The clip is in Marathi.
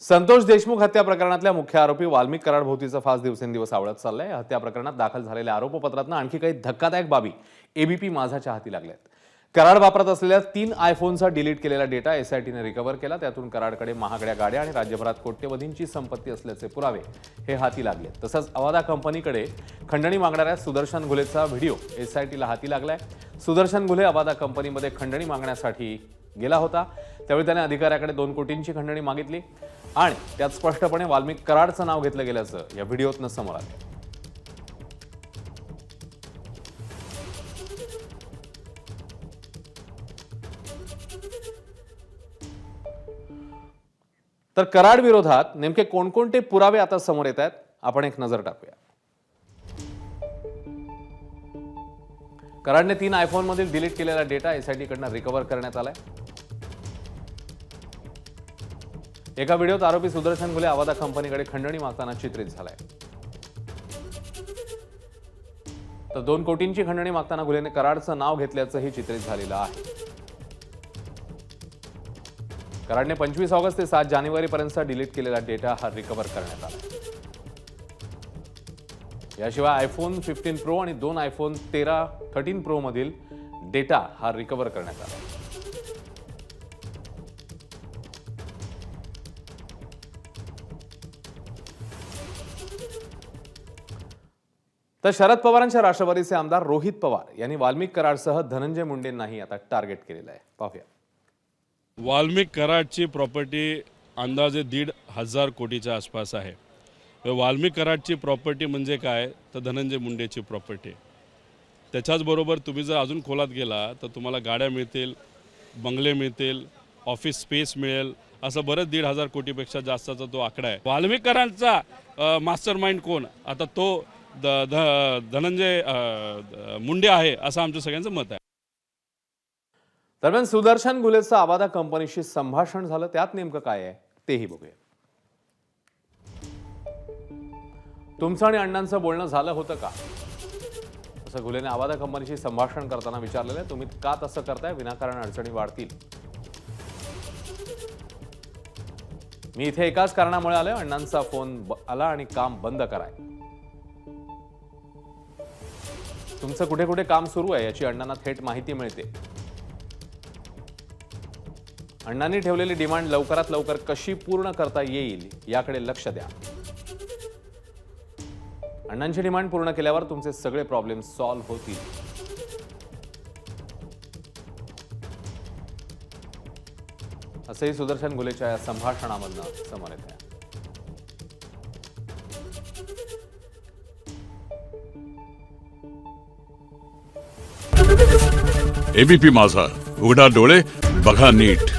संतोष देशमुख हत्या प्रकरणातल्या मुख्य आरोपी वाल्मिक कराडभोवतीचा फास दिवसेंदिवस आवळत चाललाय। हत्या प्रकरणात दाखल झालेल्या आरोपपत्रातून आणखी काही धक्कादायक बाबी एबीपी माझाच्या हाती लागल्यात। कराड वापरत असलेल्या 3 आयफोनचा डिलीट केलेला डेटा एसआयटीने रिकव्हर केला। त्यातून कराडकडे महागड्या गाड्या आणि राज्यभरात कोट्यवधींची संपत्ती असल्याचे पुरावे हे हाती लागले। तसंच अवादा कंपनीकडे खंडणी मागणाऱ्या सुदर्शन घुलेचा व्हिडिओ एसआयटीला हाती लागलाय। सुदर्शन घुले अवादा कंपनीमध्ये खंडणी मागण्यासाठी गेला होता। त्यावेळी त्याने अधिकाऱ्याकडे 2 कोटींची खंडणी मागितली आणि त्यात स्पष्टपणे वाल्मिक कराडचं नाव घेतलं गेल्याचं या व्हिडिओतनं समोर आलं। तर कराड विरोधात नेमके कोणकोणते पुरावे आता समोर येत आहेत आपण एक नजर टाकूया। कराडने 3 आयफोन मधील डिलीट केलेला डेटा एसआयटी कडून रिकव्हर करण्यात आलाय। एका व्हिडिओत आरोपी सुदर्शन घुले अवादा कंपनीकडे खंडणी मागताना चित्रित झालाय। तर 2 कोटींची खंडणी मागताना घुलेने कराडचं नाव घेतल्याचंही चित्रित झालेलं आहे। कराडने 25 ऑगस्ट ते 7 जानेवारी पर्यंतचा डिलीट केलेला डेटा हा रिकव्हर करण्यात आला। याशिवाय आयफोन 15 प्रो आणि 2 आयफोन 13 प्रो मधील डेटा हा रिकव्हर करण्यात आला। तर शरद पवारांच्या राष्ट्रवादीचे आमदार रोहित पवार यांनी वाल्मिक कराडसह धनंजय मुंडेंनाही आता टार्गेट केलेलं आहे। पाहूया। वाल्मिक कराडची प्रॉपर्टी अंदाजे 1,500 कोटीच्या आसपास आहे। वाल्मिक कराडची प्रॉपर्टी म्हणजे काय तर धनंजय मुंडेची प्रॉपर्टी। त्याच्याचबरोबर तुम्ही जर अजून खोलात गेला तर तुम्हाला गाड्या मिळतील, बंगले मिळतील, ऑफिस स्पेस मिळेल, असं बरंच 1,500 कोटीपेक्षा जास्तचा तो आकडा आहे। वाल्मिक कराडचा मास्टर माइंड कोण आता तो धनंजय मुंडे आहे असं आमचं सगळ्यांचं मत आहे। दरम्यान सुदर्शन घुलेचं अवादा कंपनीशी संभाषण झालं, त्यात नेमकं काय आहे तेही बघूया। तुमचं आणि अण्णांचं बोलणं झालं होतं का असं घुलेने अवादा कंपनीशी संभाषण करताना विचारलेलं आहे। तुम्ही का तसं करताय, विनाकारण अडचणी वाढतील। मी इथे एकाच कारणामुळे आलोय, अण्णांचा फोन आला आणि काम बंद कराय। तुमचं कुठे कुठे काम सुरू आहे याची अण्णांना थेट माहिती मिळते। अण्णांनी ठेवलेली डिमांड लवकरात लवकर कशी पूर्ण करता येईल याकडे लक्ष द्या। अण्णांची डिमांड पूर्ण केल्यावर तुमचे सगळे प्रॉब्लेम सॉल्व्ह होतील। असंही सुदर्शन घुलेच्या या संभाषणामधनं समोर येत आहे। एबीपी माझा, उघडा डोळे बघा नीट।